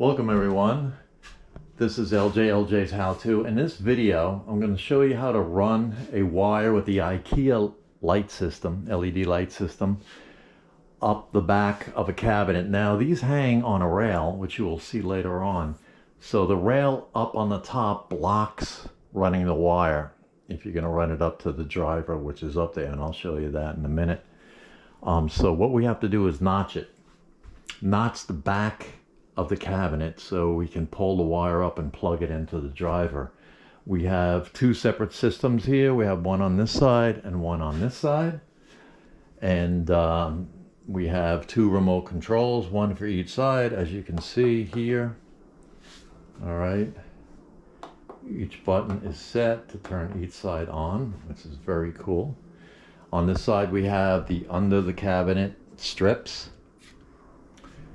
Welcome everyone. This is LJ's How-To. In this video, I'm going to show you how to run a wire with the Ikea light system, LED light system, up the back of a cabinet. Now these hang on a rail, which you will see later on. So the rail up on the top blocks running the wire if you're going to run it up to the driver, which is up there, and I'll show you that in a minute. So what we have to do is notch it. Notch the back of the cabinet so we can pull the wire up and plug it into the driver. We have two separate systems here. We have one on this side and one on this side. And we have two remote controls, one for each side, as you can see here. All right. Each button is set to turn each side on, which is very cool. On this side, we have the under the cabinet strips.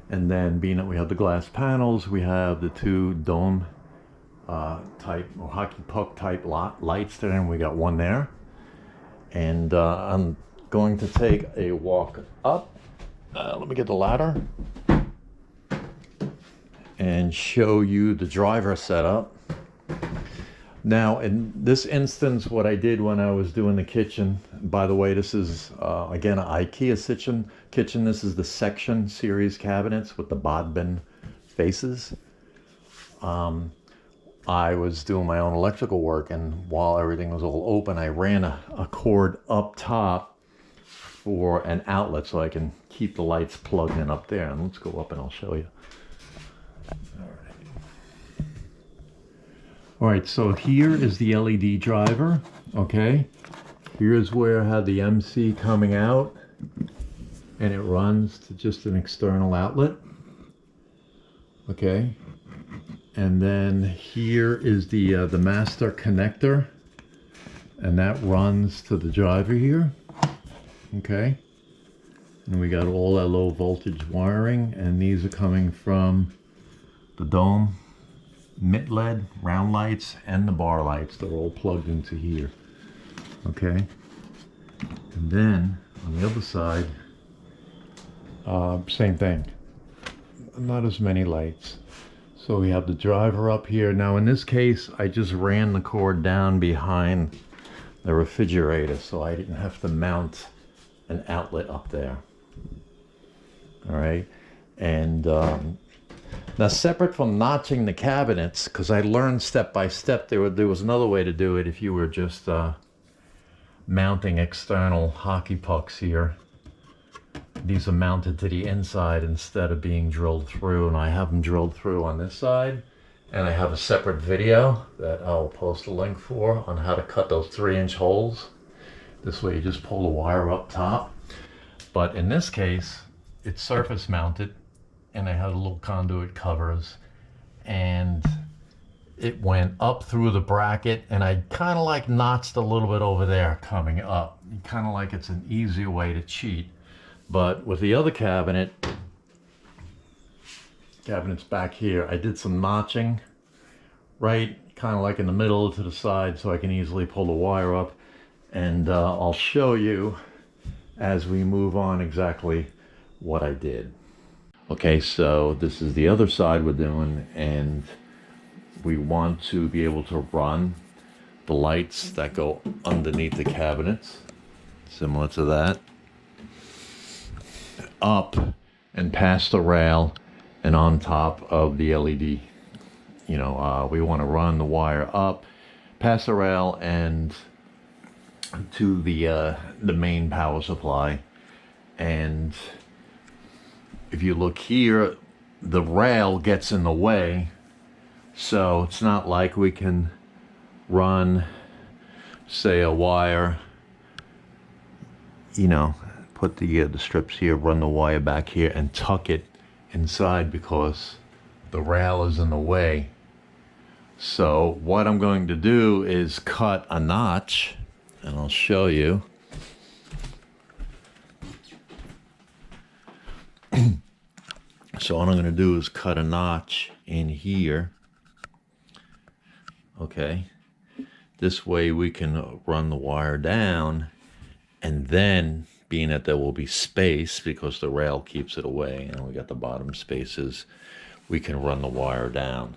And then, being that we have the glass panels, we have the two dome type or hockey puck type lights there, and we got one there. And I'm going to take a walk up. Let me get the ladder and show you the driver setup. Now, in this instance, what I did when I was doing the kitchen, by the way, this is, again, an Ikea kitchen. This is the Sektion series cabinets with the Bodbyn faces. I was doing my own electrical work, and while everything was all open, I ran a cord up top for an outlet so I can keep the lights plugged in up there. And let's go up and I'll show you. All right, so here is the LED driver, okay? Here's where I have the MC coming out, and it runs to just an external outlet, okay? And then here is the master connector, and that runs to the driver here, okay? And we got all that low voltage wiring, and these are coming from the dome, mittled round lights, and the bar lights. They're all plugged into here, okay? And then on the other side, same thing, not as many lights. So we have the driver up here. Now in this case, I just ran the cord down behind the refrigerator, so I didn't have to mount an outlet up there. All right, and now, separate from notching the cabinets, because I learned step by step, there was another way to do it if you were just mounting external hockey pucks here. These are mounted to the inside instead of being drilled through, and I have them drilled through on this side. And I have a separate video that I'll post a link for on how to cut those 3-inch holes. This way you just pull the wire up top. But in this case, it's surface mounted. And I had a little conduit covers, and it went up through the bracket, and I kind of like notched a little bit over there coming up. Kind of like it's an easier way to cheat. But with the other cabinets back here, I did some notching, right, kind of like in the middle to the side, so I can easily pull the wire up. And I'll show you as we move on exactly what I did. Okay, so this is the other side we're doing, and we want to be able to run the lights that go underneath the cabinets, similar to that, up and past the rail and on top of the LED. You know, we want to run the wire up past the rail and to the main power supply. And if you look here, the rail gets in the way, so it's not like we can run, say, a wire, you know, put the strips here, run the wire back here and tuck it inside because the rail is in the way. So what I'm going to do is cut a notch, and I'll show you. So what I'm going to do is cut a notch in here. Okay. This way we can run the wire down, and then, being that there will be space because the rail keeps it away, and we got the bottom spaces, we can run the wire down.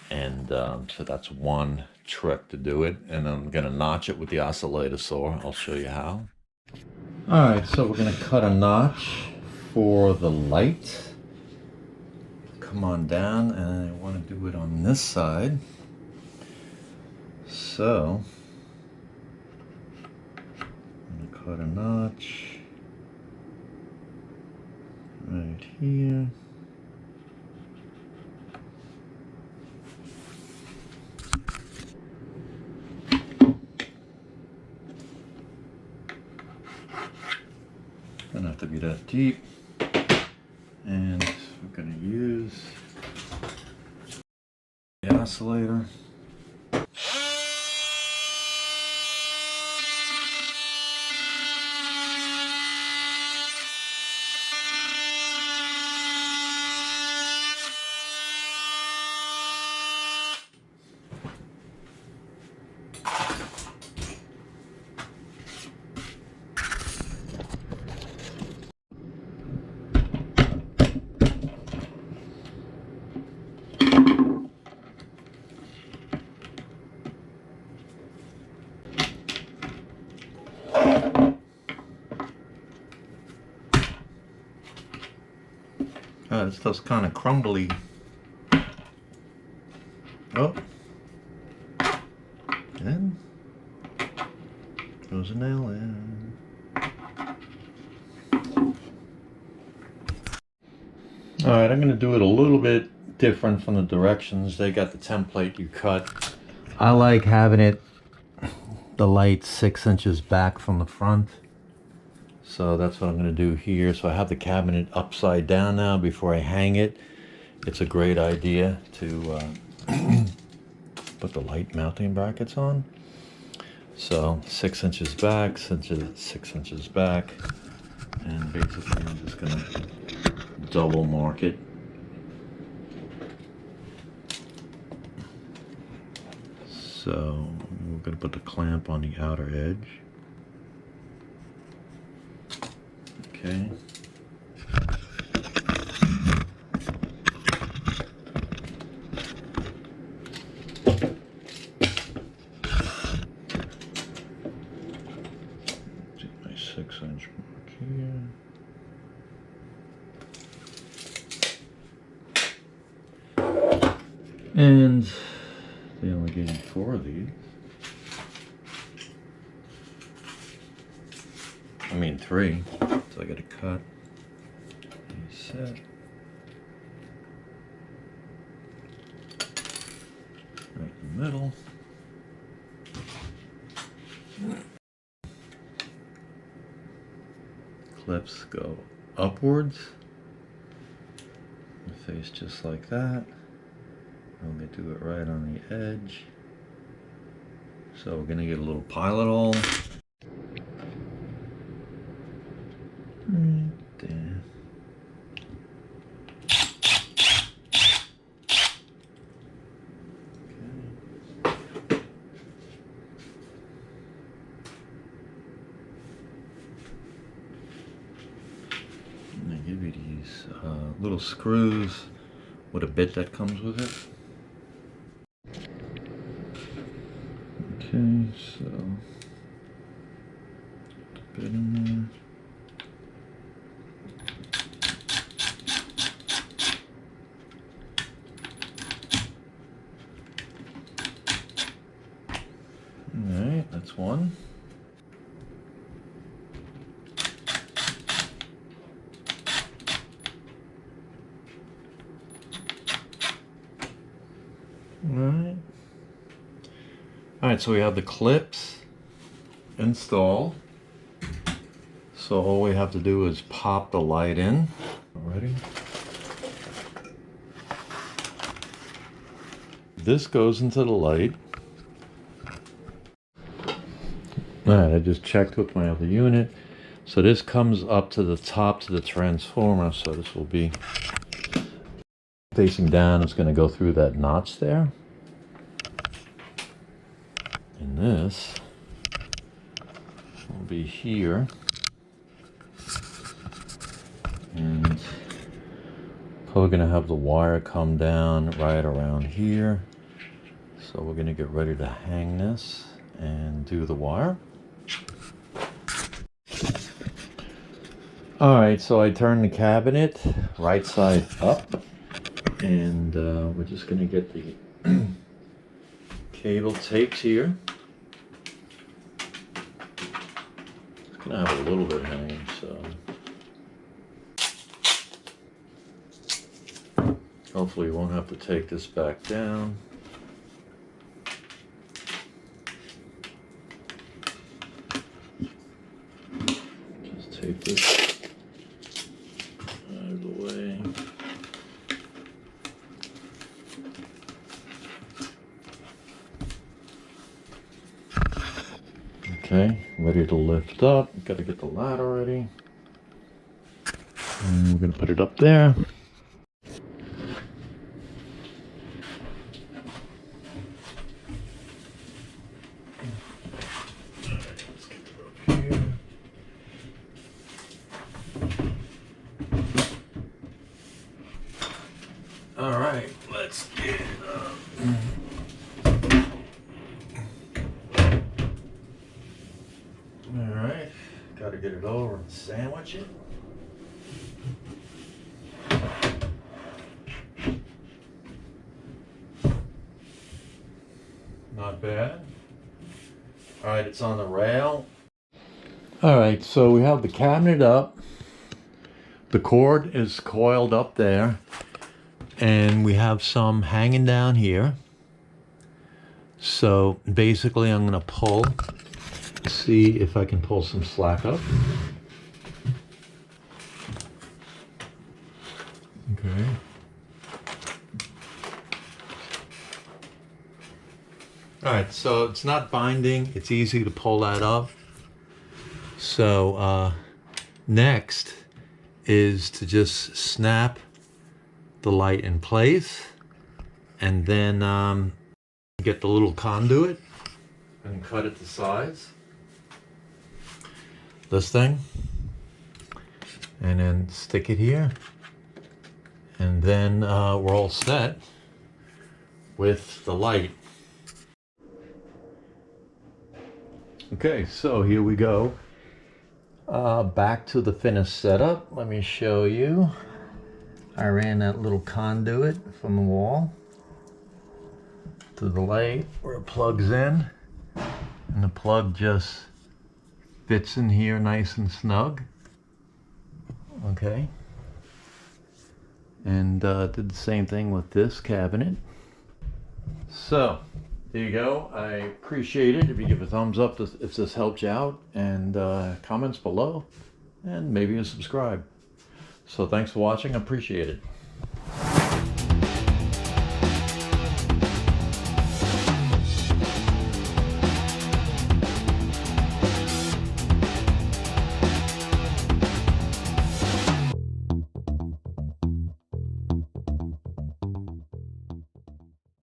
And so that's one trick to do it. And I'm gonna notch it with the oscillator saw. I'll show you how. All right, so we're gonna cut a notch for the light. Come on down, and I wanna do it on this side. So, I'm gonna cut a notch right here. Doesn't have to be that deep. And we're gonna use the oscillator. This stuff's kind of crumbly. Oh, and goes a nail in. All right, I'm going to do it a little bit different from the directions. They got the template you cut. I like having it, the light 6 inches back from the front. So that's what I'm going to do here. So I have the cabinet upside down now before I hang it. It's a great idea to put the light mounting brackets on. So 6 inches back, 6 inches back. And basically I'm just going to double mark it. So we're going to put the clamp on the outer edge. Okay. Do my 6-inch mark here. And they only gave me 4 of these. I mean 3. So I got to cut, reset, right in the middle. Clips go upwards. The face just like that. I'm going to do it right on the edge. So we're going to get a little pilot hole. Right there. Okay. And I give you these little screws with a bit that comes with it. Okay, so put the bit in there. Alright, that's one. Alright. Alright, so we have the clips installed. So all we have to do is pop the light in. Ready? This goes into the light. Alright, I just checked with my other unit. So this comes up to the top to the transformer, so this will be facing down. It's going to go through that notch there. And this will be here. And Probably gonna have the wire come down right around here. So we're gonna get ready to hang this and do the wire. All right, so I turned the cabinet right side up, and we're just gonna get the cable taped here. It's gonna have a little bit hanging, so hopefully you won't have to take this back down. Just take this out of the way. Okay, ready to lift up. Got to get the ladder ready. And we're going to put it up there. All right, let's get it up. All right, got to get it over and sandwich it. Not bad. All right, it's on the rail. All right, so we have the cabinet up. The cord is coiled up there. And we have some hanging down here. So basically I'm going to pull, see if I can pull some slack up. Okay. All right, so it's not binding. It's easy to pull that up. So next is to just snap the light in place, and then get the little conduit and cut it to size, this thing, and then stick it here, and then we're all set with the light. Okay, so here we go. Back to the finished setup. Let me show you. I ran that little conduit from the wall to the light where it plugs in, and the plug just fits in here nice and snug. Okay, and did the same thing with this cabinet. So there you go. I appreciate it if you give a thumbs up if this helped you out, and comments below, and maybe a subscribe. So thanks for watching. I appreciate it.